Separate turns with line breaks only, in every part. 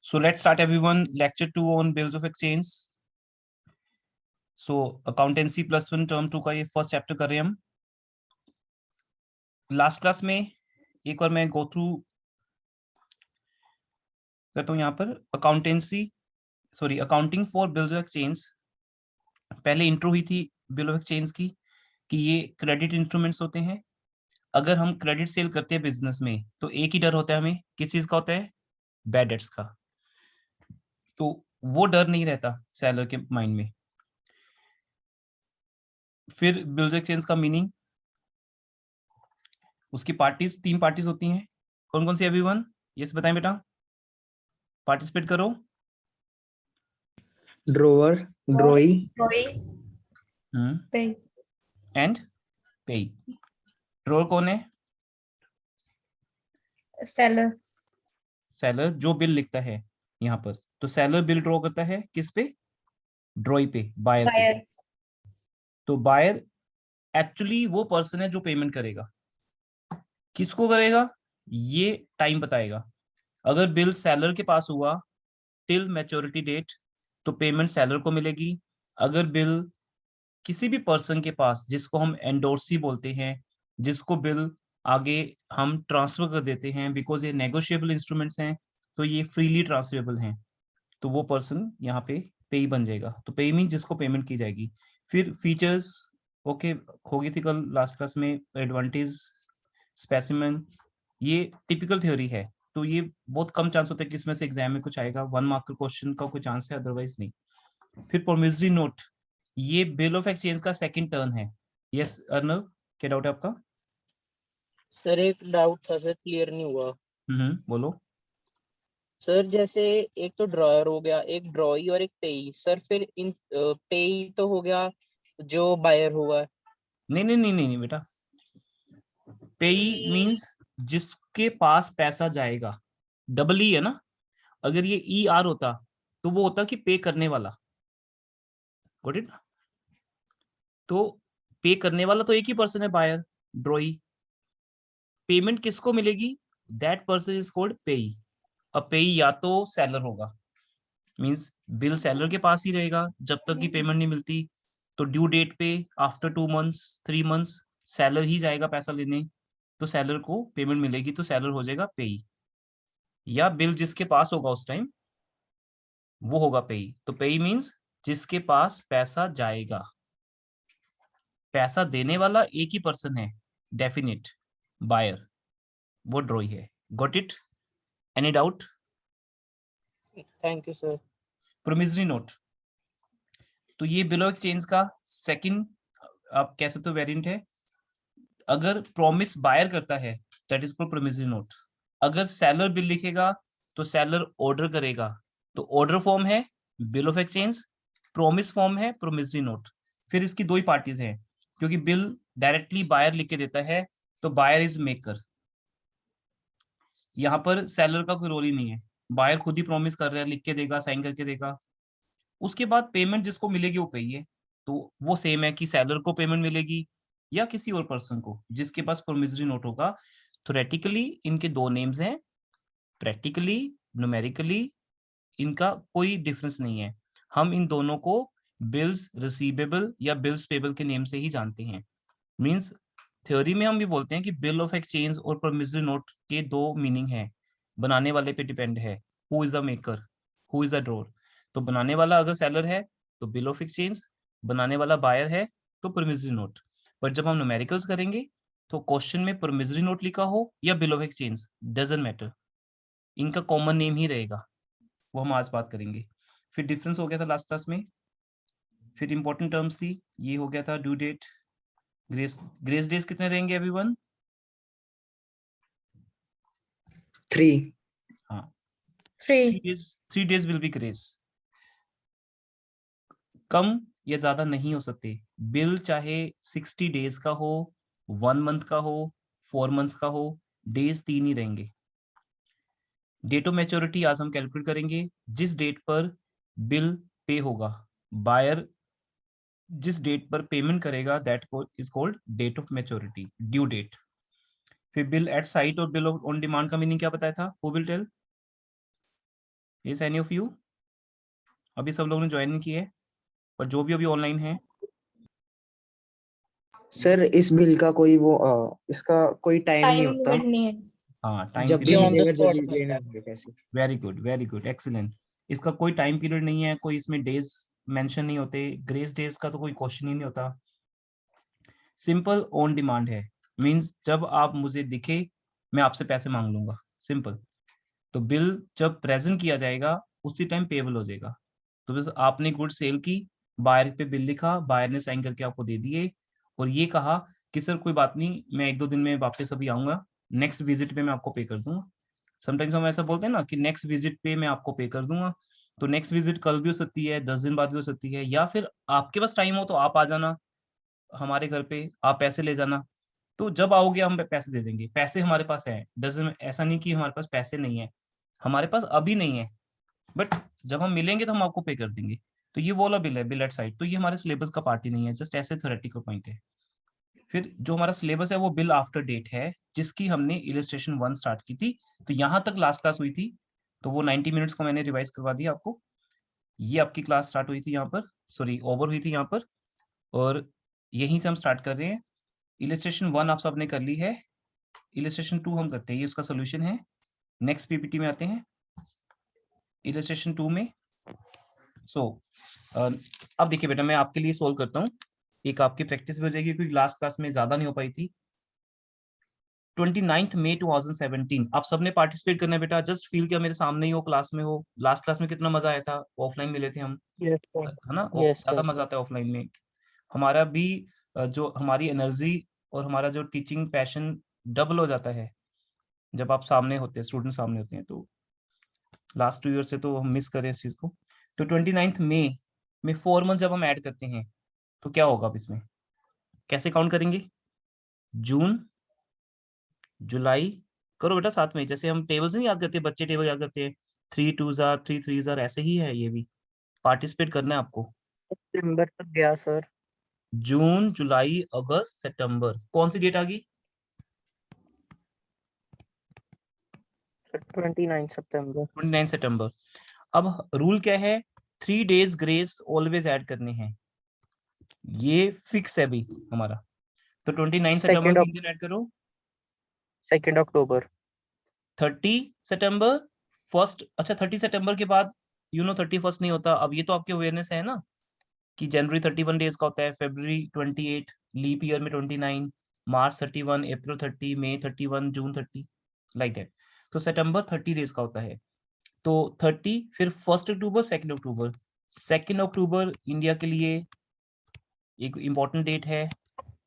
So let's start everyone. Lecture 2 on bills of exchange. So accountancy plus 1 term 2 का ये first chapter कर रहे हैं हम. लास्ट क्लास में एक बार मैं गो थ्रू करता हूँ यहाँ पर accounting for bills of exchange. पहले इंट्रो हुई थी बिल ऑफ एक्सचेंज की कि ये क्रेडिट इंस्ट्रूमेंट्स होते हैं. अगर हम क्रेडिट सेल करते हैं बिजनेस में तो एक ही डर होता है हमें, किस चीज का होता है? बैड डेट्स का. तो वो डर नहीं रहता सेलर के माइंड में. फिर बिल्स ऑफ एक्सचेंज का मीनिंग, उसकी पार्टीज, 3 पार्टीज होती हैं. कौन कौन सी एवरीवन? यस बताएं बेटा, पार्टिसिपेट करो.
ड्रॉवर, ड्रॉई,
पे
एंड पे. ड्रॉवर कौन है?
सेलर
सेलर जो बिल लिखता है यहाँ पर. तो सेलर बिल ड्रॉ करता है किस पे? ड्रॉई पे, बायर पे.
बायर
तो बायर एक्चुअली वो पर्सन है जो पेमेंट करेगा. किसको करेगा ये टाइम बताएगा. अगर बिल सेलर के पास हुआ टिल मैच्योरिटी डेट तो पेमेंट सेलर को मिलेगी. अगर बिल किसी भी पर्सन के पास, जिसको हम एंडोर्सी बोलते हैं, जिसको बिल आगे हम ट्रांसफर कर देते हैं, बिकॉज ये नेगोशिएबल इंस्ट्रूमेंट्स हैं तो ये फ्रीली ट्रांसफरेबल हैं, तो वो पर्सन यहाँ पे पेई बन जाएगा. तो पेई मीन जिसको पेमेंट की जाएगी. फिर फीचर्स ओके होगी थी कल लास्ट क्लास में. एडवांटेज, स्पेसिमेन, ये टिपिकल थ्योरी है. तो ये बहुत कम चांस होता है कि इसमें से एग्जाम में कुछ आएगा. 1 मार्क क्वेश्चन का कोई चांस है, अदरवाइज नहीं. फिर प्रोमिसरी नोट, ये बिल ऑफ एक्सचेंज का सेकंड टर्न है. यस अर्नव, क्या डाउट है आपका?
सर एक डाउट था सर, क्लियर नहीं हुआ.
बोलो.
सर जैसे एक तो ड्रॉयर हो गया, एक ड्रॉई और एक पेई. सर फिर इन पेई तो हो गया जो बायर हुआ.
नहीं नहीं नहीं नहीं, नहीं बेटा. पेई मींस जिसके पास पैसा जाएगा. डबल ई है ना. अगर ये ई आर होता तो वो होता कि पे करने वाला. Got it? तो पे करने वाला तो एक ही पर्सन है, बायर, ड्रॉई. पेमेंट किसको मिलेगी? दैट पर्सन इज कॉल्ड पेई. अब पेई या तो सेलर होगा, मींस बिल सेलर के पास ही रहेगा जब तक की पेमेंट नहीं मिलती. तो ड्यू डेट पे आफ्टर 2 मंथ्स 3 मंथ्स सेलर ही जाएगा पैसा लेने, तो सेलर को पेमेंट मिलेगी, तो सेलर हो जाएगा पेई. या बिल जिसके पास होगा उस टाइम वो होगा पेई. तो पेई मींस जिसके पास पैसा जाएगा. पैसा देने वाला एक ही पर्सन है, डेफिनेट, बायर, वो ड्रॉई है. Got it? Any doubt?
Thank you sir.
Promissory note, तो ये बिल ऑफ एक्सचेंज का सेकंड आप कह सकते हो वेरिएंट है. अगर प्रॉमिस बायर करता है that is called promissory note. अगर सेलर बिल लिखेगा तो सेलर ऑर्डर करेगा, तो ऑर्डर फॉर्म है bill of exchange, promise form है प्रोमिसरी नोट. फिर इसकी दो ही पार्टीज हैं, क्योंकि बिल डायरेक्टली बायर लिख के देता है तो बायर इज मेकर. यहाँ पर सेलर का कोई रोल ही नहीं है. बायर खुद ही प्रॉमिस कर रहा है, लिख के देगा, साइन करके देगा. उसके बाद पेमेंट जिसको मिलेगी वो पेई है. तो वो सेम है कि सेलर को पेमेंट मिलेगी या किसी और पर्सन को जिसके पास प्रोमिसरी नोट होगा. थ्योरेटिकली इनके दो नेम्स हैं, प्रैक्टिकली, न्यूमेरिकली इनका कोई डिफरेंस नहीं है. हम इन दोनों को बिल्स रिसीवेबल या बिल्स पेबल के नेम से ही जानते हैं. मींस थ्योरी में हम भी बोलते हैं कि बिल ऑफ एक्सचेंज और प्रोमिसरी नोट के दो मीनिंग है. बनाने वाले पे डिपेंड है, who is the maker, who is the drawer. तो बनाने वाला अगर सेलर है तो बिल ऑफ एक्सचेंज, बनाने वाला बायर है तो प्रोमिसरी नोट. पर जब हम न्यूमेरिकल्स करेंगे तो क्वेश्चन में प्रोमिसरी नोट लिखा हो या bill of exchange doesn't matter, इनका कॉमन नेम ही रहेगा. वो हम आज बात करेंगे. फिर डिफरेंस हो गया था लास्ट क्लास में. फिर इंपॉर्टेंट टर्म्स थी, ये हो गया था ड्यू डेट. ग्रेस डेज कितने रहेंगे एवरीवन?
3.
हाँ,
free
3 days will be grace. कम या ज्यादा नहीं हो सकते. बिल चाहे 60 days का हो, 1 month का हो, 4 months का हो, डेज 3 ही रहेंगे. डेट ऑफ मैच्योरिटी आज हम कैलकुलेट करेंगे. जिस डेट पर बिल पे होगा, बायर जिस डेट पर पेमेंट करेगा, that is called date of maturity, due date. फिर बिल एट साइट और बिल ऑन डिमांड का मीनिंग क्या बताया था? Who will tell? Is any of you? अभी सब लोगों ने ज्वाइन नहीं किया है, पर जो भी अभी ऑनलाइन है,
सर इस बिल का कोई वो इसका कोई टाइम नहीं
टाइम
होता,
लिमिट नहीं है।
हाँ टाइम
जब भी
ये
पीरियड,
ऑन द
मिलेगा जब
स्पॉट
भी
मिलता
लेने
है।
होंगे पैसे।
Very good excellent. इसका कोई टाइम पीरियड नहीं है, कोई इसमें डेज मेंशन नहीं होते, ग्रेस डेज का तो कोई क्वेश्चन ही नहीं होता। सिंपल ऑन डिमांड है, मींस जब आप मुझे दिखे मैं आपसे पैसे मांग लूंगा, सिंपल। तो बिल जब प्रेजेंट किया जाएगा उसी टाइम पेबल हो जाएगा। तो बस आपने गुड सेल की, बायर पे बिल लिखा, बायर ने साइन करके आपको दे दिए, और ये कहा कि सर कोई बात नहीं, मैं 1-2 दिन में वापस अभी आऊंगा, नेक्स्ट विजिट पे मैं आपको पे कर दूंगा। समटाइम्स हम ऐसा बोलते हैं ना कि नेक्स्ट विजिट पे मैं आपको पे कर दूंगा। तो नेक्स्ट विजिट कल भी हो सकती है, 10 दिन बाद भी हो सकती है, या फिर आपके पास टाइम हो तो आप आ जाना हमारे घर पे, आप पैसे ले जाना। तो जब आओगे हम पैसे दे देंगे, पैसे हमारे पास है, डजन ऐसा नहीं कि हमारे पास पैसे नहीं है, हमारे पास अभी नहीं है, बट जब हम मिलेंगे तो हम आपको पे कर देंगे। तो ये वाला बिल है, बिल एट साइड, तो ये हमारे सिलेबस का पार्ट ही नहीं है, जस्ट ऐसे थ्योरेटिकल पॉइंट है। फिर जो हमारा सिलेबस है वो बिल आफ्टर डेट है, जिसकी हमने इलस्ट्रेशन 1 स्टार्ट की थी, तो यहाँ तक लास्ट क्लास हुई थी। तो वो 90 मिनट्स को मैंने रिवाइज करवा दिया आपको। ये आपकी क्लास स्टार्ट हुई थी यहाँ पर, सॉरी ओवर हुई थी यहाँ पर, और यहीं से हम स्टार्ट कर रहे हैं। इलस्ट्रेशन 1 आप सबने कर ली है, इलस्ट्रेशन 2 हम करते हैं, ये उसका सोल्यूशन है। नेक्स्ट पीपीटी में आते हैं, इलस्ट्रेशन 2 में। अब देखिए बेटा, मैं आपके लिए सोल्व करता हूँ, एक आपकी प्रैक्टिस भी हो जाएगी, क्योंकि लास्ट क्लास में ज्यादा नहीं हो पाई थी। 29 मई 2017 आप सबने पार्टिसिपेट करना है बेटा, जस्ट फील किया मेरे सामने ही हो, क्लास में हो। लास्ट क्लास में कितना मजा आया था, ऑफलाइन मिले थे हम,
यस सर।
है ना,
यस
ज्यादा
सर।
मजा आता है ऑफलाइन में। हमारा भी जो हमारी एनर्जी और हमारा जो टीचिंग पैशन डबल हो जाता है जब आप सामने होते हैं, स्टूडेंट सामने होते हैं। तो लास्ट 2 ईयर से तो हम मिस करें इस चीज को। तो 29 मई में 4 मंथ जब हम ऐड करते हैं तो क्या होगा, अब इसमें कैसे काउंट करेंगे? जून, जुलाई, करो बेटा साथ में, जैसे हम टेबल्स नहीं याद करते, बच्चे टेबल याद करते हैं, 3 2 जार 3 3 जार, ऐसे ही है ये भी। पार्टिसिपेट करना है आपको।
सितंबर तक गया सर।
जून, जुलाई, अगस्त, सितंबर, कौन सी डेट आ गई?
29 सितंबर।
29 सितंबर। अब रूल क्या है, 3 डेज ग्रेस ऑलवेज ऐड करने हैं, ये फिक्स है भी हमारा। तो 29 सितंबर
सेकेंड
में 3 दिन ऐड करो,
2 अक्टूबर।
30 सितंबर, फर्स्ट, अच्छा 30 सितंबर के बाद 31 नहीं होता। अब ये तो आपके अवेयरनेस है ना कि जनवरी 31 डेज का होता है, फरवरी 28, लीप ईयर में 29, मार्च 31, अप्रैल 30, मई 31, जून 30, लाइक दैट। तो सितंबर 30 डेज का होता है। तो 30, फिर 1 अक्टूबर, 2 अक्टूबर। 2 अक्टूबर इंडिया के लिए एक इम्पोर्टेंट डेट है,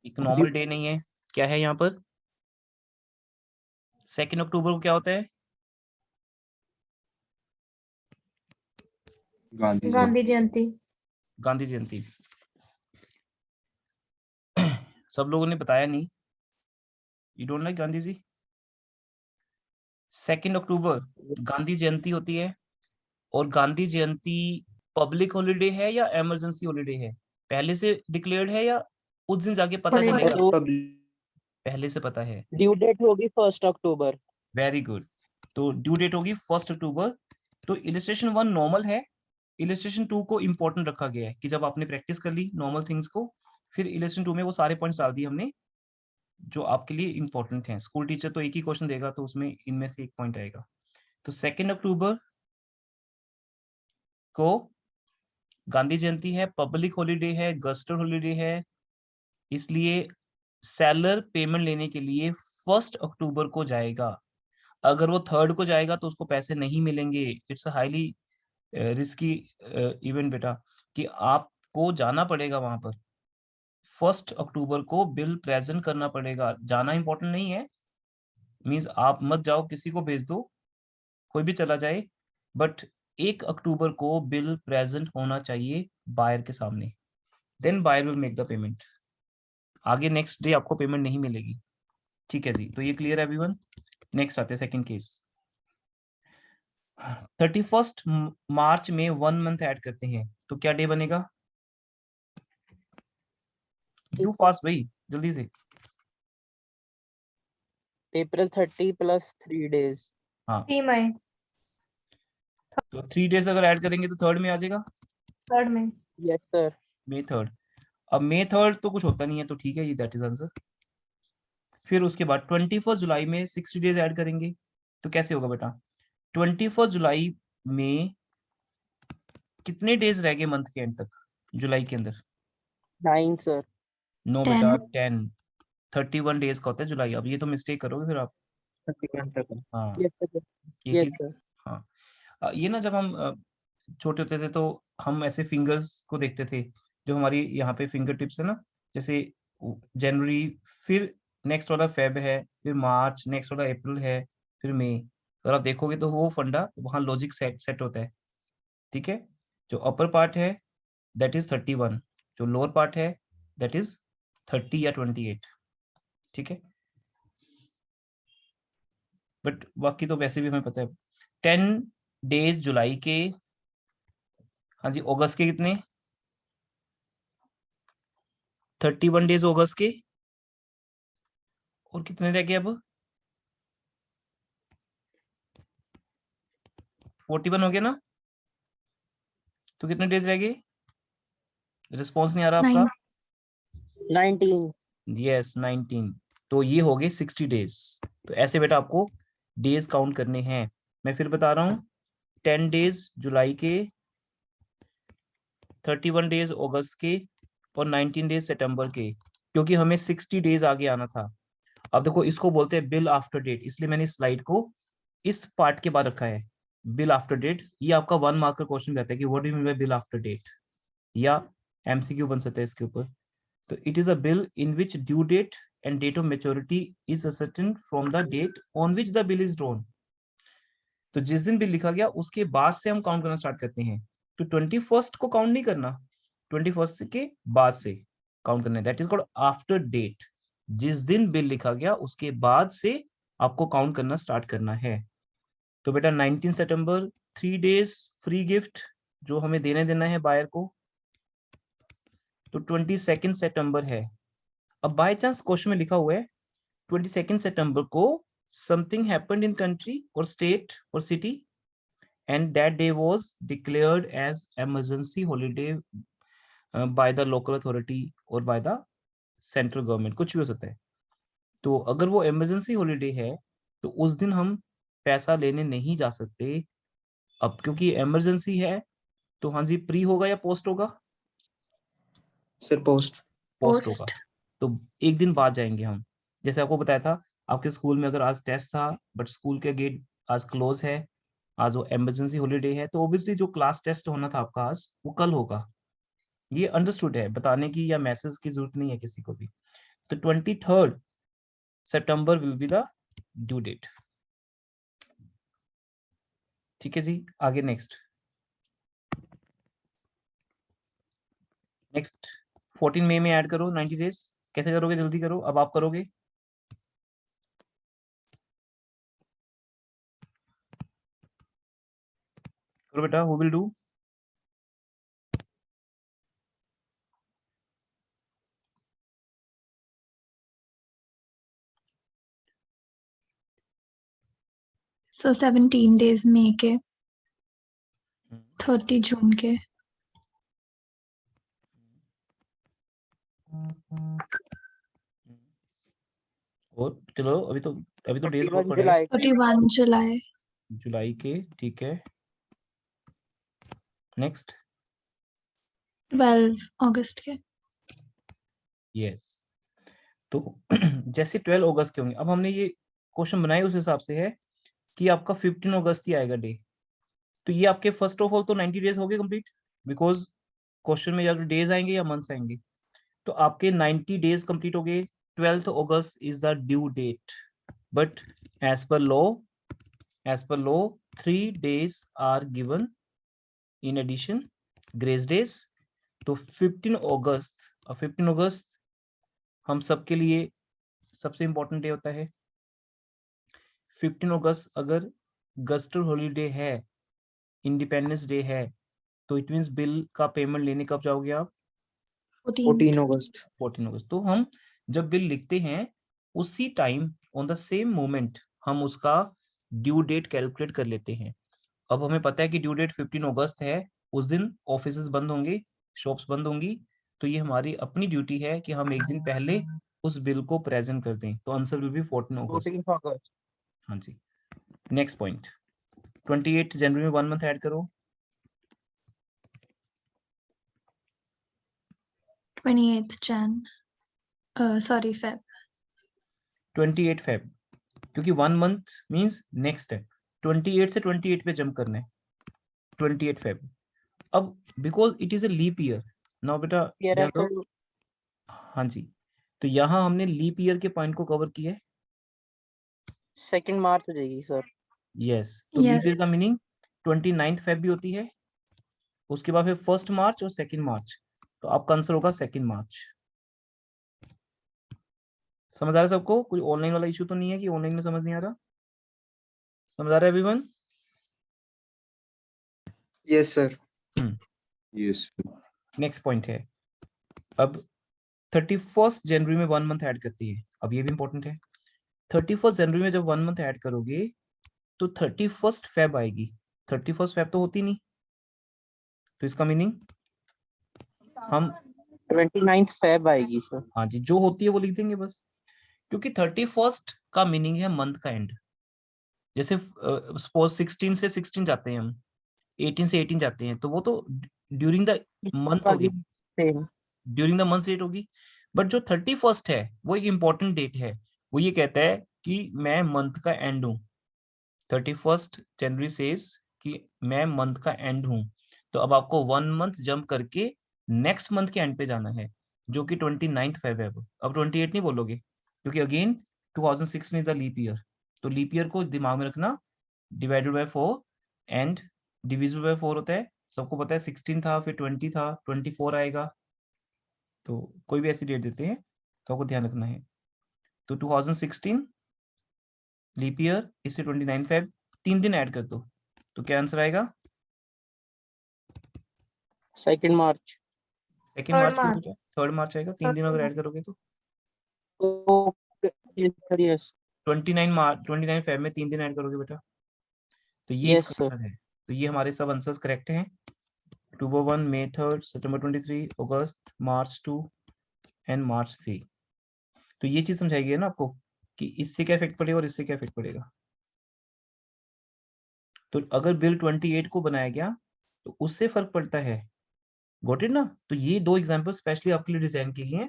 एक नॉर्मल डे नहीं है। क्या है यहाँ पर 2 अक्टूबर को क्या होता है?
गांधी
गांधी जयंती।
गांधी जयंती। सब लोगों ने बताया नहीं, you don't like Gandhi ji. 2 अक्टूबर गांधी जयंती होती है, और गांधी जयंती पब्लिक हॉलीडे है या इमरजेंसी हॉलीडे है, पहले से डिक्लेयर्ड है या उस दिन जाके पता
हॉलीडे।
चलेगा?
तो
पहले से पता है,
ड्यू डेट होगी 1 अक्टूबर।
Very good. तो ड्यू डेट होगी 1 अक्टूबर। तो इलिस्ट्रेशन 1 नॉर्मल है, इलिस्ट्रेशन 2 को इंपॉर्टेंट रखा गया है कि जब आपने प्रैक्टिस कर ली नॉर्मल थिंग्स को, फिर इलिस्ट्रेशन 2 में वो सारे पॉइंट्स डाल दिए हमने जो आपके लिए इंपॉर्टेंट हैं। स्कूल टीचर तो एक ही क्वेश्चन देगा, तो उसमें इनमें से एक पॉइंट आएगा। तो 2 अक्टूबर को गांधी जयंती है, पब्लिक हॉलीडे है, गस्टर हॉलीडे है, इसलिए सेलर पेमेंट लेने के लिए 1 अक्टूबर को जाएगा। अगर वो 3rd को जाएगा तो उसको पैसे नहीं मिलेंगे। It's a highly risky event बेटा, कि आपको जाना पड़ेगा वहां पर। 1 अक्टूबर को बिल प्रेजेंट करना पड़ेगा, जाना इंपॉर्टेंट नहीं है, मींस आप मत जाओ, किसी को भेज दो, कोई भी चला जाए, बट 1 अक्टूबर को बिल प्रेजेंट होना चाहिए बायर के सामने, then buyer will make the payment. आगे नेक्स्ट डे आपको पेमेंट नहीं मिलेगी। ठीक है जी, तो ये क्लियर है एवरीवन। नेक्स्ट आते हैं सेकंड केस। 31 मार्च में 1 मंथ ऐड करते हैं, तो क्या डे बनेगा? डू फास्ट भाई, जल्दी से।
अप्रैल 30 + 3 days।
हाँ
3 मई
तो 3 डेज अगर ऐड करेंगे तो थर्ड में आ जाएगा,
थर्ड में।
Yes sir.
May 3rd। अब May 3rd तो कुछ होता नहीं है, तो ठीक है, ये दैट इज आंसर। फिर उसके बाद 21 जुलाई में 60 डेज ऐड करेंगे, तो कैसे होगा बेटा? 21 जुलाई में कितने डेज रह गए मंथ के एंड तक, जुलाई के अंदर?
9 सर।
नो
10।
बेटा, 10। 31 डेज का होता है जुलाई। अब ये तो मिस्टेक करोगे फिर आप।
31 तक।
हाँ,
यस सर।
ये
यस
चीज।
सर।
हाँ, ये ना जब हम छोटे होते थे तो हम ऐसे फिंगर्स को देखते थे, जो हमारी यहाँ पे फिंगर टिप्स है ना, जैसे जनवरी, फिर नेक्स्ट वाला फेब है, फिर मार्च, नेक्स्ट वाला अप्रैल है, फिर मई। अगर आप देखोगे तो वो फंडा वहाँ लॉजिक सेट सेट होता है, ठीक है। जो अपर पार्ट है दैट इज 31, जो लोअर पार्ट है दैट इज 30 या 28, ठीक है। बट बाकी तो वैसे भी हमें पता है। 10 डेज जुलाई के, हाँ जी, अगस्त के कितने? 31 डेज अगस्त के, और कितने रह गए अब? 41 हो गया ना, तो कितने डेज रह गए? रिस्पॉन्स नहीं आ रहा आपका।
19।
यस, 19। तो ये हो गए 60 डेज। तो ऐसे बेटा आपको डेज काउंट करने हैं। मैं फिर बता रहा हूँ, 10 डेज जुलाई के, 31 डेज अगस्त के, और 19 डेज सितंबर के, क्योंकि हमें 60 डेज आगे आना था। अब देखो, इसको बोलते हैं बिल आफ्टर डेट, इसलिए मैंने स्लाइड को इस पार्ट के बाद रखा है, बिल आफ्टर डेट। ये आपका 1 मार्क का क्वेश्चन रहता है कि what do you mean by bill after date, या एमसीक्यू बन सकता है इसके ऊपर। तो it is a bill in which due date and date of maturity is ascertain from the date on which the bill is drawn. तो जिस दिन बिल लिखा गया उसके बाद से हम काउंट करना स्टार्ट करते हैं। तो 21 को काउंट नहीं करना, 21 के बाद से काउंट करना है, that is called after date. जिस दिन बिल लिखा गया उसके बाद से आपको काउंट करना स्टार्ट करना है। तो बेटा 19 सितंबर 3 डेज फ्री गिफ्ट जो हमें देने देना है बायर को, तो 22 सितंबर है। अब बाय चांस क्वेश्चन में लिखा हुआ है 22 सितंबर को समथिंग हैपेंड इन कंट्री और स्टेट और city and that day was declared as emergency holiday by the local authority और बाय द सेंट्रल गवर्नमेंट, कुछ भी हो सकता है। तो अगर वो इमरजेंसी हॉलीडे है तो उस दिन हम पैसा लेने नहीं जा सकते। अब क्योंकि इमरजेंसी है तो हाँ जी, प्री होगा या पोस्ट होगा?
Sir post.
पोस्ट होगा।
पोस्ट।
तो एक दिन बाद जाएंगे हम। जैसे आपको बताया था, आपके स्कूल में अगर आज टेस्ट था बट स्कूल के गेट आज क्लोज है, आज वो इमरजेंसी हॉलीडे है, तो ऑब्वियसली जो क्लास टेस्ट होना था आपका आज वो कल होगा। ये अंडरस्टूड है, बताने की या मैसेज की जरूरत नहीं है किसी को भी। तो 23 September will be the due date. ठीक है जी, आगे नेक्स्ट 14 मई में ऐड करो 90 डेज। कैसे करोगे, जल्दी करो, अब आप करोगे। करो बेटा, who will do?
So 17 days मई के, 30 जून के।
और चलो, अभी तो डेज बहुत
31
पड़े हैं।
जुलाई।
31 जुलाई।
जुलाई के, ठीक है। नेक्स्ट
12 अगस्त के।
यस। तो जैसे 12 अगस्त के होंगे, अब हमने ये क्वेश्चन बनाए उस हिसाब से है कि आपका 15 अगस्त ही आएगा डे। तो ये आपके फर्स्ट ऑफ ऑल तो 90 डेज हो गए कंप्लीट, बिकॉज क्वेश्चन में या तो डेज आएंगे या मंथ्स आएंगे। तो आपके 90 डेज कंप्लीट हो गए। 12 August is the due date, but as per law 3 days are given in addition, grace days. तो 15 अगस्त हम सबके लिए सबसे इंपॉर्टेंट डे होता है। 15 अगस्त अगर गस्टर हॉलीडे है, इंडिपेंडेंस डे है, तो इट मींस बिल का पेमेंट लेने कब जाओगे आप?
14 अगस्त।
14 अगस्त। तो हम जब बिल लिखते हैं उसी time on the same moment हम उसका ड्यू डेट कैलकुलेट कर लेते हैं। अब हमें पता है कि ड्यू डेट 15 अगस्त है, उस दिन ऑफिसेज बंद होंगे, शॉप्स बंद होंगी, तो ये हमारी अपनी ड्यूटी है कि हम एक दिन पहले उस बिल को प्रेजेंट कर दें। तो आंसर विल बी 14 अगस्त।
14 अगस्त।
हाँ जी। नेक्स्ट पॉइंट, 28 जनवरी में 1 मंथ ऐड करो।
28th Jan. Sorry, Feb.
28 Feb, क्योंकि 1 मंथ मींस नेक्स्ट है, 28 से 28 पे जंप करना है, 28 फेब। अब because it is a leap year now बेटा,
ईयर है
ध्यान दो।
तो
हाँ जी, तो यहाँ हमने लीप ईयर के पॉइंट को कवर किया है।
2 मार्च हो जाएगी सर।
यस, तो लीप
Yes.
ईयर का मीनिंग 29 फेब भी होती है, उसके बाद फिर 1 मार्च और 2 मार्च, तो आपका आंसर होगा 2 मार्च। समझ आ रहा है सबको? कोई ऑनलाइन वाला इशू तो नहीं है कि ऑनलाइन में समझ नहीं आ रहा? समझ आ रहा है everyone?
Yes sir.
Yes.
Next point है, अब 31 जनवरी में 1 मंथ ऐड करती है। अब ये भी इंपॉर्टेंट है, 31 जनवरी में जब 1 मंथ ऐड करोगे तो 31 फेब आएगी। 31 फेब तो होती नहीं, तो इसका मीनिंग हम
29 फेब आएगी सर।
हाँ जी, जो होती है वो लिख देंगे बस, क्योंकि 31 का मीनिंग है मंथ का एंड। जैसे सपोज 16 से 16 जाते हैं हम, 18 से 18 जाते हैं, तो वो तो ड्यूरिंग द मंथ होगी,
same.
During the month date होगी। बट जो 31 है वो एक इंपॉर्टेंट डेट है, वो ये कहता है कि मैं मंथ का एंड हूँ। 31 जनवरी सेज कि मैं मंथ का एंड हूँ, तो अब आपको 1 मंथ जंप करके नेक्स्ट मंथ के एंड पे जाना है, जो कि 29 फेब है। अब 28 नहीं बोलोगे, क्योंकि again 2016 is a leap year, तो लीप ईयर को दिमाग में रखना, divided by 4 and divisible by 4 होता है। सबको पता है 16 था, फिर 20 था, 24 आएगा, तो कोई भी ऐसी डेट देते हैं तो आपको ध्यान रखना है। तो 2016 लीप ईयर, इससे 29 फेब, 3 दिन ऐड कर दो, तो क्या आंसर आएगा?
2 मार्च।
2 मार्च क्यों बेटा? 3 मार्च आएगा, 3 दिन अगर ऐड करोगे तो।
यस
29 फेब में 3 दिन ऐड करोगे बेटा, तो ये
यस
इसका
सर।
आंसर है। तो ये हमारे सब आंसर्स करेक्ट हैं। अक्टूबर 1, May 3, September 23, August, March 2 and March 3। तो ये चीज समझाई गई है ना आपको कि इससे क्या इफेक्ट पड़ेगा और इससे क्या इफेक्ट पड़ेगा। तो अगर बिल 28 को बनाया गया तो उससे फर्क पड़ता है, गॉट इट ना। तो ये 2 एग्जांपल स्पेशली आपके लिए डिजाइन की गई हैं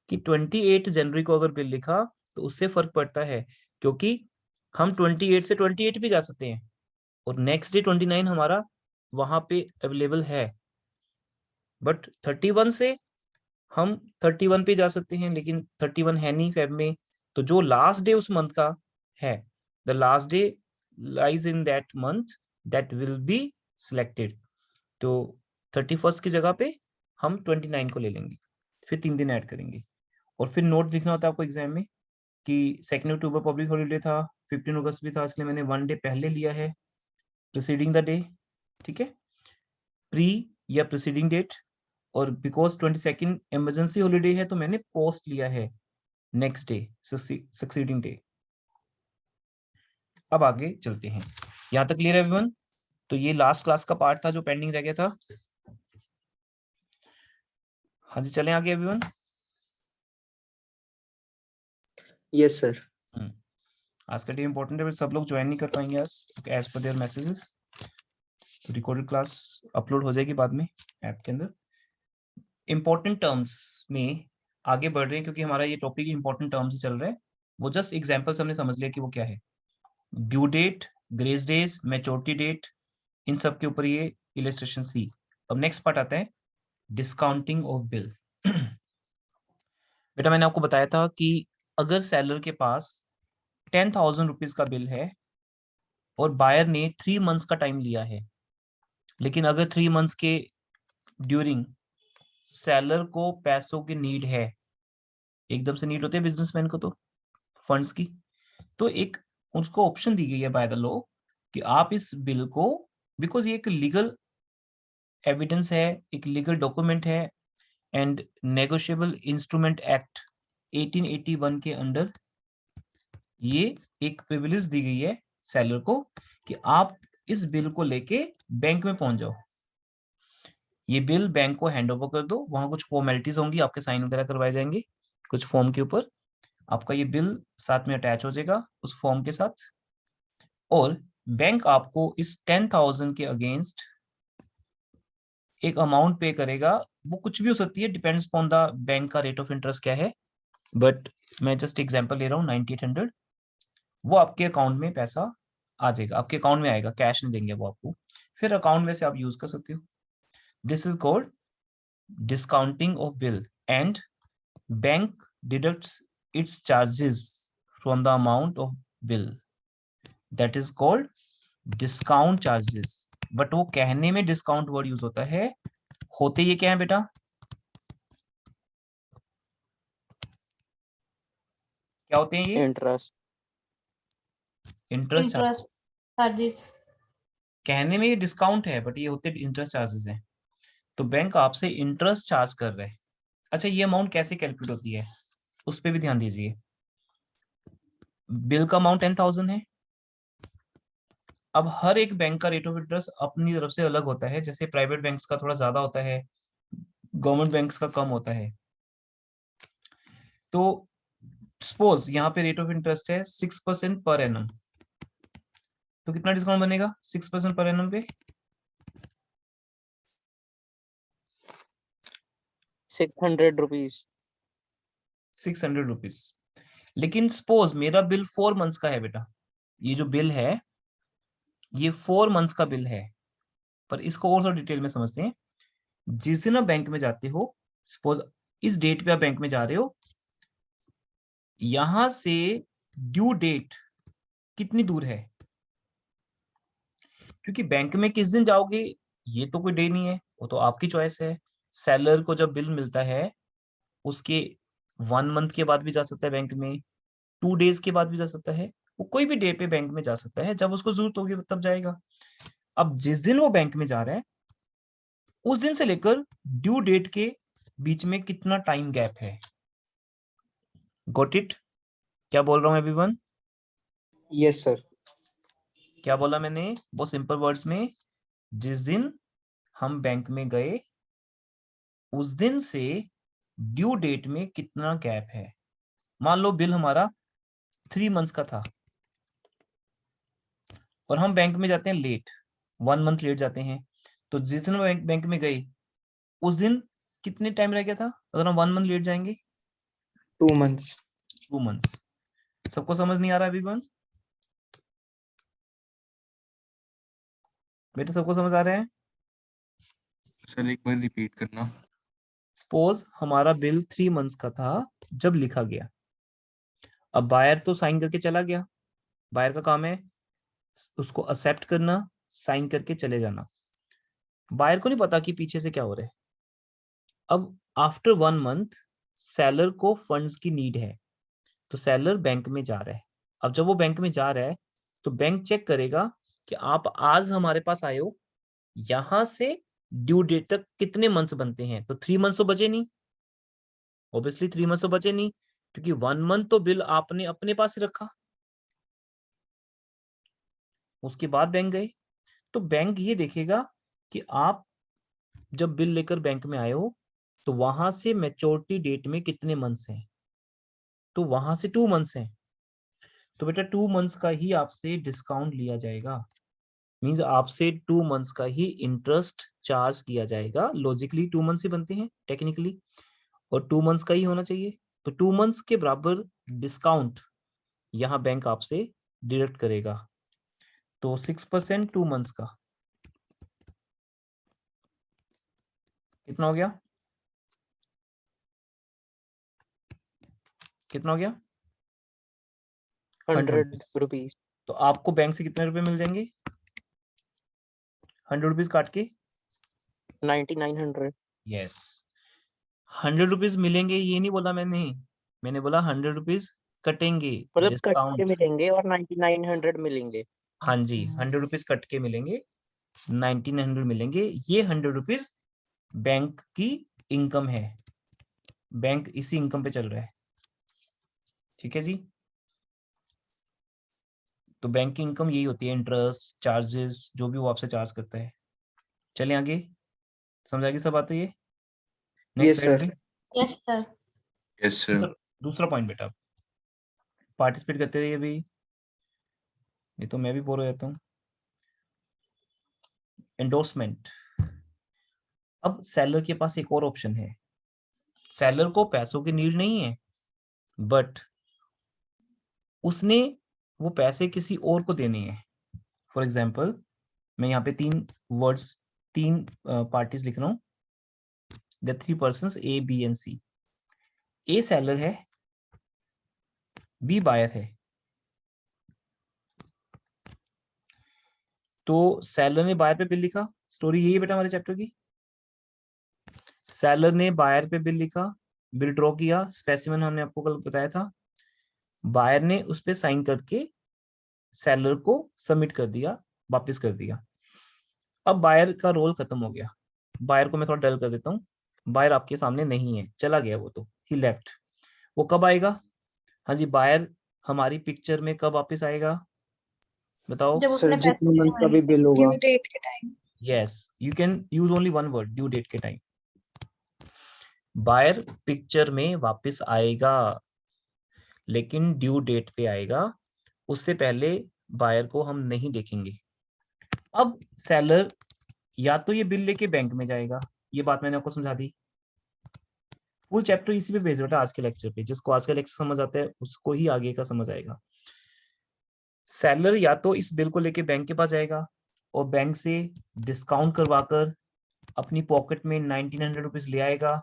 कि 28 जनवरी को अगर बिल लिखा तो उससे फर्क पड़ता है, क्योंकि हम 28 से 28 भी जा सकते हैं और नेक्स्ट डे 29 हमारा वहां पे अवेलेबल है, बट 31 से हम 31 पे जा सकते हैं, लेकिन 31 है नहीं फेब में, तो जो लास्ट डे उस मंथ का है, the last day lies in that month, that will be selected. तो 31 की जगह पे हम 29 को ले लेंगे, फिर 3 दिन ऐड करेंगे। और फिर नोट लिखना होता है आपको एग्जाम में कि 2 अक्टूबर पब्लिक हॉलीडे था, 15 अगस्त भी था, इसलिए मैंने 1 डे पहले लिया है, प्रीसीडिंग द डे, ठीक है, प्री या प्रीसीडिंग डेट। और बिकॉज 22 इमरजेंसी हॉलीडे है तो मैंने पोस्ट लिया है नेक्स्ट डे, सक्सीडिंग डे। अब आगे चलते हैं, यहां तक क्लियर है एवरीवन? तो ये लास्ट क्लास का पार्ट था जो पेंडिंग रह गया था। हाँ जी, चलें आगे एवरीवन।
Yes sir.
आज का डे इंपॉर्टेंट है, सब लोग ज्वाइन नहीं कर पाएंगे आज एज पर their messages. Recorded class upload हो जाएगी बाद में ऐप के अंदर। इंपॉर्टेंट टर्म्स में आगे बढ़ रहे हैं, क्योंकि हमारा ये टॉपिक इंपॉर्टेंट टर्म्स से चल रहा है। वो जस्ट एग्जांपल्स हमने समझ लिया कि वो क्या है। Due date, grace days, maturity date, इन सब के ऊपर ये इलस्ट्रेशन थी। अब नेक्स्ट पार्ट आता है डिस्काउंटिंग ऑफ बिल। बेटा मैंने आपको बताया था कि अगर सेलर के पास 10,000 रुपीज का बिल है और बायर ने 3 मंथ्स का टाइम लिया है, लेकिन अगर 3 मंथ्स के ड्यूरिंग सेलर को पैसों की नीड है, एकदम से नीड होती है बिजनेसमैन को तो फंड्स की, तो एक उसको ऑप्शन दी गई है बाय द लॉ कि आप इस बिल को, बिकॉज ये एक लीगल एविडेंस है, एक लीगल डॉक्यूमेंट है, एंड नेगोशिएबल इंस्ट्रूमेंट एक्ट 1881 के अंडर ये एक प्रिविलेज दी गई है सेलर को कि आप इस बिल को लेके बैंक में पहुंच जाओ, ये बिल बैंक को हैंड ओवर कर दो, वहां कुछ फॉर्मेलिटीज होंगी, आपके साइन वगैरह करवाए जाएंगे कुछ फॉर्म के ऊपर, आपका ये बिल साथ में अटैच हो जाएगा उस फॉर्म के साथ, और बैंक आपको इस 10,000 के अगेंस्ट एक अमाउंट पे करेगा। वो कुछ भी हो सकती है, डिपेंड्स अपॉन द बैंक का रेट ऑफ इंटरेस्ट क्या है, बट मैं जस्ट एग्जांपल ले रहा हूँ 9800, वो आपके अकाउंट में पैसा आ जाएगा, आपके अकाउंट में आएगा, कैश नहीं देंगे वो आपको, फिर अकाउंट में से आप यूज कर सकते हो। This is called discounting of bill and bank deducts its charges from the amount of bill, that is called discount charges. But वो कहने में डिस्काउंट वर्ड यूज होता है, होते ये क्या है बेटा, क्या होते हैं ये?
Interest
interest charge.
चार्जेस।
कहने में ये डिस्काउंट है बट ये होते इंटरेस्ट चार्जेस हैं। तो बैंक आपसे इंटरेस्ट चार्ज कर रहा है। अच्छा, ये अमाउंट कैसे कैलकुलेट होती है उस पर भी ध्यान दीजिए। बिल का अमाउंट 10,000 है। अब हर एक बैंक का रेट ऑफ इंटरेस्ट अपनी तरफ से अलग होता है, जैसे प्राइवेट बैंक्स का थोड़ा ज्यादा होता है, गवर्नमेंट बैंक्स का कम होता है। तो सपोज यहाँ पे रेट ऑफ इंटरेस्ट है 6% पर एनम, तो कितना डिस्काउंट बनेगा 6% पर एनम पे?
600 रुपीज।
600 रुपीज। लेकिन सपोज मेरा बिल 4 मंथ्स का है बेटा, ये जो बिल है ये 4 मंथ्स का बिल है, पर इसको और थोड़ा डिटेल में समझते हैं। जिस दिन आप बैंक में जाते हो, सपोज इस डेट पे आप बैंक में जा रहे हो, यहां से ड्यू डेट कितनी दूर है, क्योंकि बैंक में किस दिन जाओगे ये तो कोई डे नहीं है, वो तो आपकी चॉइस है। सेलर को जब बिल मिलता है उसके 1 मंथ के बाद भी जा सकता है बैंक में, 2 डेज के बाद भी जा सकता है, वो कोई भी डे पे बैंक में जा सकता है, जब उसको जरूरत होगी तब जाएगा। अब जिस दिन वो बैंक में जा रहा है उस दिन से लेकर ड्यू डेट के बीच में कितना टाइम गैप है। Got it? क्या बोल रहा हूं एवरीवन?
Yes sir.
क्या बोला मैंने? बहुत सिंपल वर्ड्स में, जिस दिन हम बैंक में गए उस दिन से ड्यू डेट में कितना गैप है। मान लो बिल हमारा 3 मंथ्स का था और हम बैंक में जाते हैं लेट, 1 मंथ लेट जाते हैं, तो जिस दिन हम बैंक में गए उस दिन कितने टाइम रह गया था अगर हम 1 मंथ लेट जाएंगे?
2 months।
2 मंथ्स। सबको समझ नहीं आ रहा एवरीवन? बेटा सबको समझ आ रहा है?
सर एक बार रिपीट करना।
सपोज हमारा बिल 3 मंथ्स का था जब लिखा गया, अब बायर तो साइन करके चला गया, बायर का काम है उसको एक्सेप्ट करना, साइन करके चले जाना, बायर को नहीं पता कि पीछे से क्या हो रहा है। अब आफ्टर 1 मंथ सेलर को फंड्स की नीड है, तो सेलर बैंक में जा रहा है। अब जब वो बैंक में जा रहा है तो बैंक चेक करेगा कि आप आज हमारे पास आए हो, यहां से ड्यू डेट तक कितने मंथ्स बनते हैं, तो 3 मंथ्स तो बचे नहीं, ऑब्वियसली 3 मंथ्स तो बचे नहीं, क्योंकि 1 मंथ तो बिल आपने अपने पास ही रखा। उसके बाद बैंक गए तो बैंक ये देखेगा कि आप जब बिल लेकर बैंक में आए हो तो वहां से मैच्योरिटी डेट में कितने मंथ्स हैं, तो वहां से 2 मंथ्स हैं, तो बेटा 2 मंथ्स का ही आपसे डिस्काउंट लिया जाएगा, मींस आपसे 2 मंथ्स का ही इंटरेस्ट चार्ज किया जाएगा। लॉजिकली 2 मंथ्स ही बनते हैं टेक्निकली, और 2 मंथ्स का ही होना चाहिए, तो 2 मंथ्स के बराबर डिस्काउंट यहाँ बैंक आपसे डिडक्ट करेगा। तो 6% 2 मंथ्स का कितना हो गया? कितना हो गया?
100 रुपीज।
तो आपको बैंक से कितने रुपए मिल जाएंगे 100 रुपीज काट के?
9900।
यस, 100 रुपीज मिलेंगे ये नहीं बोला मैंने, मैंने बोला 100 रुपीज कटेंगे
मतलब कट के
डिस्काउंट।
मिलेंगे और 9900 मिलेंगे।
हाँ जी, 100 रुपीज कट के मिलेंगे, 1900 मिलेंगे। ये 100 रुपीज बैंक की इनकम है, बैंक इसी इनकम पे चल रहा है। ठीक है जी। तो बैंक की इनकम यही होती है, इंटरेस्ट, चार्जेस, जो भी वो आपसे चार्ज करता है। चलें आगे, समझ आ गई सब बातें ये?
Yes,
slide
sir.
पे।
Yes sir.
Yes sir.
दूसरा पॉइंट बेटा, पार्टिसिपेट करते रहिए भाई, नहीं तो मैं भी बोर हो जाता हूँ। एंडोर्समेंट। अब सेलर के पास एक और ऑप्शन है। सेलर को पैसों की नीड नहीं है, बट उसने वो पैसे किसी और को देने हैं। फॉर एग्जाम्पल, मैं यहाँ पे तीन पार्टीज लिख रहा हूँ, the 3 persons A, B and C। A seller है, B बायर है। तो सेलर ने बायर पे बिल लिखा, स्टोरी यही है बेटा हमारे चैप्टर की। सेलर ने बायर पे बिल लिखा, बिल ड्रॉ किया, स्पेसिमेन हमने आपको कल बताया था। बायर ने उस पे साइन करके सेलर को सबमिट कर दिया, वापस कर दिया। अब बायर का रोल खत्म हो गया। बायर को मैं थोड़ा डल कर देता हूँ। बायर आपके सामने नहीं है, चला गया वो, तो ही लेफ्ट। वो कब आएगा? हाँ जी, बायर हमारी पिक्चर में कब वापस आएगा बताओ?
जब
Sir,
उसने पैसे
जितने मंथ का भी बिल होगा.
ड्यू डेट के time.
Yes, you can use only one word, due date के टाइम। बायर पिक्चर में वापस आएगा, लेकिन ड्यू डेट पे आएगा। उससे पहले बायर को हम नहीं देखेंगे। अब सेलर या तो ये बिल लेके बैंक में जाएगा, ये बात मैंने आपको समझा दी। फुल चैप्टर इसी पे बेस्ड बेटा आज के लेक्चर पे। जिसको आज का लेक्चर समझ आता है उसको ही आगे का समझ आएगा। सेलर या तो इस बिल को लेके बैंक के पास जाएगा और बैंक से डिस्काउंट करवाकर अपनी पॉकेट में 1900 रुपीज ले आएगा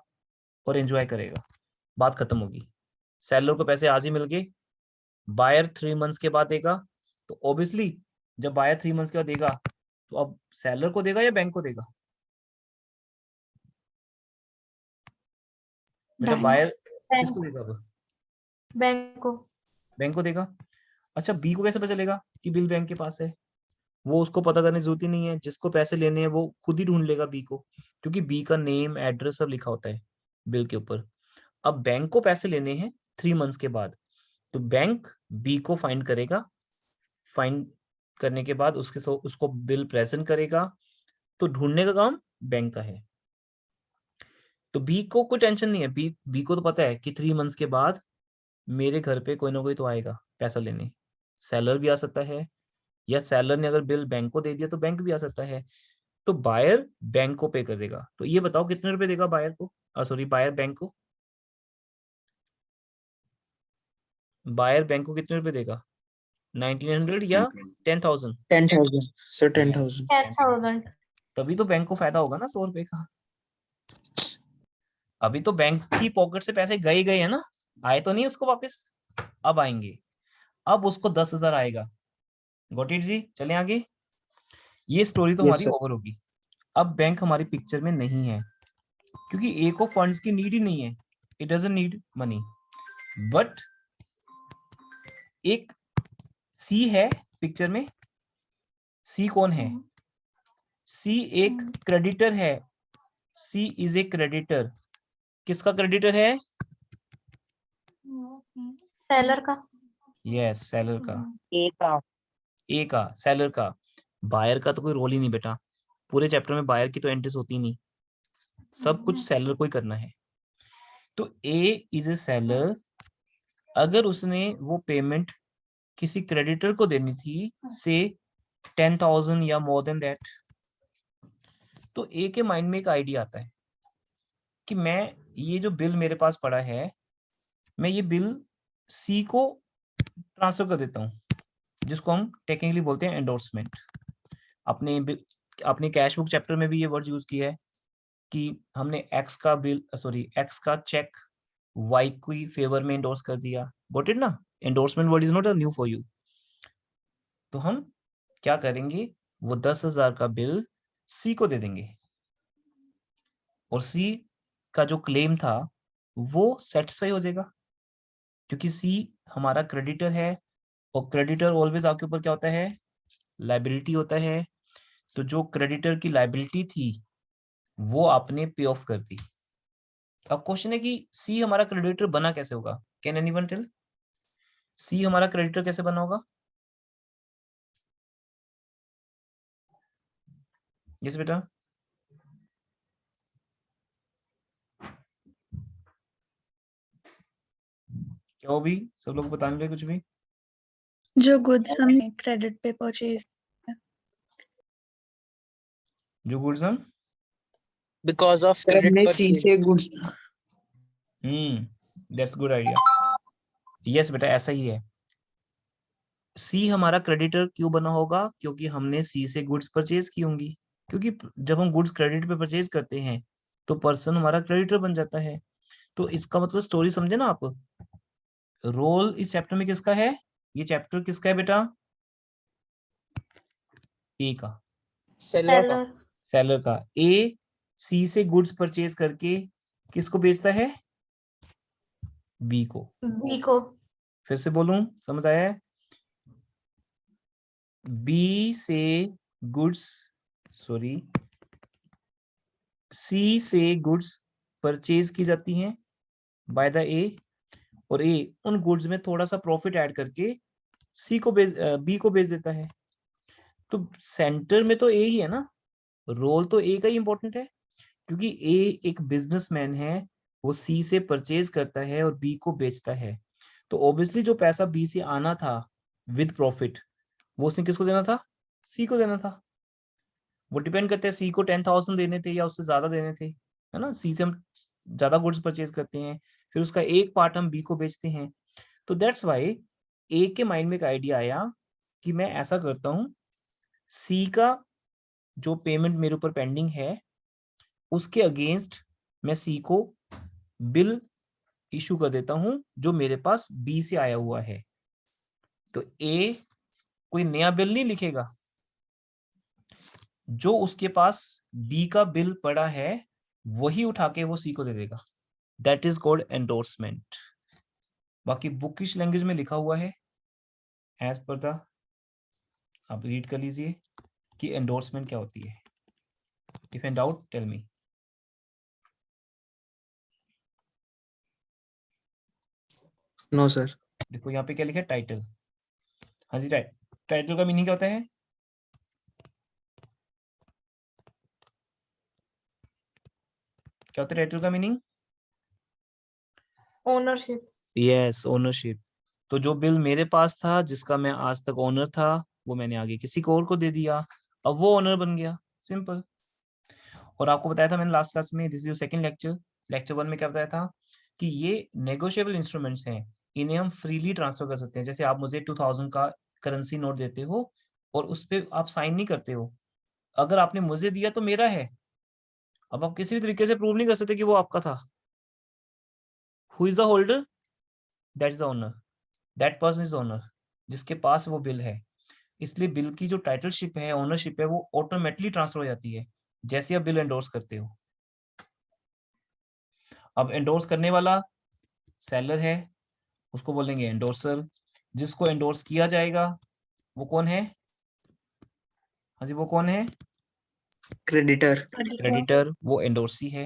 और एंजॉय करेगा, बात खत्म होगी। सेलर को पैसे आज ही मिल गए, बायर 3 मंथ्स के बाद देगा। तो ऑब्वियसली जब बायर 3 मंथ्स के बाद देगा, तो अब सेलर को देगा या बैंक को देगा बेटा?
बैंक।
बायर
बैंक
किसको देगा? अब
बैंक को।
बैंक को देगा। अच्छा, बी को कैसे पता चलेगा कि बिल बैंक के पास है? वो उसको पता करने की जरूरत ही नहीं है, जिसको पैसे लेने हैं वो खुद ही ढूंढ लेगा बी को, क्योंकि बी का नेम, एड्रेस सब लिखा होता है बिल के ऊपर। अब बैंक को पैसे लेने हैं 3 मंथ्स के बाद, तो बैंक बी को फाइंड करेगा, फाइंड करने के बाद उसको बिल प्रेजेंट करेगा। तो ढूंढने का काम बैंक का है। तो बी को कोई टेंशन नहीं है, बी को तो पता है कि 3 मंथ्स के बाद मेरे घर पे कोई ना कोई तो आएगा पैसा लेने। सेलर भी आ सकता है, या सेलर ने अगर बिल बैंक को दे दिया तो बैंक भी आ सकता है। तो बायर बैंक को पे कर देगा। तो ये बताओ कितने रुपए देगा बायर को? सॉरी, बायर बैंक को। बायर बैंक को कितने रुपए देगा? 1900 या 10,000?
10,000. Sir, 10,000.
10,000।
तभी तो बैंक को फायदा होगा ना 100 रुपए का। अभी तो बैंक की पॉकेट से पैसे गए गए है ना, आए तो नहीं उसको वापस, अब आएंगे। अब उसको 10,000 आएगा। गॉट इट जी? चले आगे। ये स्टोरी तो
Yes,
हमारी
sir.
ओवर होगी। अब बैंक हमारी पिक्चर में नहीं है, क्योंकि ए को फंड्स की नीड ही नहीं है, it doesn't need money. But एक सी है पिक्चर में। सी कौन है? सी एक क्रेडिटर है। सी इज ए क्रेडिटर। किसका क्रेडिटर है?
सेलर का।
यस, सेलर का।
ए का।
ए का, सेलर का। बायर का तो कोई रोल ही नहीं बेटा। पूरे चैप्टर में बायर की तो एंट्रीज होती नहीं, सब कुछ सेलर को ही करना है। तो ए इज ए सेलर। अगर उसने वो पेमेंट किसी क्रेडिटर को देनी थी, से 10,000 या मोर देन दैट, तो ए के माइंड में एक आइडिया आता है कि मैं ये जो बिल मेरे पास पड़ा है, मैं ये बिल सी को ट्रांसफर कर देता हूँ, जिसको हम टेक्निकली बोलते हैं एंडोर्समेंट। अपने कैश बुक चैप्टर में भी ये वर्ड यूज किया है कि हमने एक्स का चेक वाई की फेवर में एंडोर्स कर दिया। गॉट इट ना? Endorsement word is not a new for you. तो हम क्या करेंगे, वो 10,000 का बिल सी को दे देंगे, और सी का जो क्लेम था वो सेटिस्फाई हो जाएगा, क्योंकि सी हमारा क्रेडिटर है, और क्रेडिटर ऑलवेज आपके ऊपर क्या होता है? लायबिलिटी होता है। तो जो क्रेडिटर की लायबिलिटी थी वो आपने पे ऑफ कर दी। अब क्वेश्चन है कि सी हमारा क्रेडिटर बना कैसे होगा? Can anyone tell? सी हमारा क्रेडिटर कैसे बना होगा? यस बेटा, क्या हो भी सब लोग बताने लगे कुछ भी?
जो गुड्स हमने क्रेडिट पे परचेज,
जो गुड्स हम
बिकॉज ऑफ
सर
क्रेडिट
हमने सी से
purchase.
Goods
that's good idea. Yes बेटा, ऐसा ही है। सी हमारा क्रेडिटर क्यों बना होगा? क्योंकि हमने सी से गुड्स परचेज की होंगी। क्योंकि जब हम गुड्स क्रेडिट पे परचेज करते हैं तो पर्सन हमारा क्रेडिटर बन जाता है। तो इसका मतलब स्टोरी समझे ना आप? रोल इस चैप्टर में किसका है? ये चैप्टर किसका है बेटा? ए का,
सेलर का।
सेलर
सेलर का। ए सी से गुड्स परचेज करके किसको बेचता है? बी को।
बी को
फिर से बोलूं, समझ आया है? बी से गुड्स, सॉरी, सी से गुड्स परचेज की जाती हैं बाय द ए, और ए उन गुड्स में थोड़ा सा प्रॉफिट ऐड करके सी को बी को बेच देता है। तो सेंटर में तो ए ही है ना, रोल तो ए का ही इंपॉर्टेंट है, क्योंकि ए एक बिजनेसमैन है, वो सी से परचेज करता है और बी को बेचता है। तो ऑब्वियसली जो पैसा बी से आना था विद प्रॉफिट, वो उसने किसको देना था? सी को देना था। वो डिपेंड करते हैं, सी को 10,000 देने थे या उससे ज्यादा देने थे, है ना? सी से हम ज्यादा गुड्स परचेज करते हैं, फिर उसका एक पार्ट हम बी को बेचते हैं। तो दैट्स वाई ए के माइंड में एक आइडिया आया कि मैं ऐसा करता हूं, सी का जो पेमेंट मेरे ऊपर पेंडिंग है उसके अगेंस्ट मैं सी को बिल इशू कर देता हूं जो मेरे पास बी से आया हुआ है। तो ए कोई नया बिल नहीं लिखेगा, जो उसके पास बी का बिल पड़ा है वही उठा के वो सी को दे देगा। That is called endorsement. बाकी बुकिश लैंग्वेज में लिखा हुआ है एज पर द, आप रीड कर लीजिए कि एंडोर्समेंट क्या होती है। If in doubt tell me.
No sir.
देखो यहाँ पे क्या लिखा है, टाइटल। हाँ जी, टाइटल का मीनिंग क्या होता है? क्या होता है टाइटल का मीनिंग?
Ownership
yes, ownership. तो जो बिल मेरे पास था जिसका मैं आज तक ओनर था, वो मैंने आगे किसी को और को दे दिया, अब वो ओनर बन गया, सिंपल। और आपको बताया था मैंने लास्ट क्लास में, this is your second lecture, lecture 1 में क्या बताया था कि ये नेगोशिएबल इंस्ट्रूमेंट्स हैं, इन्हें हम फ्रीली ट्रांसफर कर सकते हैं। जैसे आप मुझे 2000 का करेंसी नोट देते हो और उस पर आप साइन नहीं करते हो, अगर आपने मुझे दिया तो मेरा है, अब आप किसी भी तरीके से प्रूव नहीं कर सकते कि वो आपका था। Who is the holder? That is the owner, that person is owner, जिसके पास वो बिल है। इसलिए बिल की जो टाइटलशिप है, ओनरशिप है, वो ऑटोमेटिकली ट्रांसफर हो जाती है जैसे आप बिल एंडोर्स करते हो। अब एंडोर्स करने वाला सेलर है, उसको बोलेंगे एंडोर्सर। जिसको एंडोर्स किया जाएगा वो कौन है? हाँ जी, वो कौन है?
क्रेडिटर।
क्रेडिटर, वो एंडोर्सी है।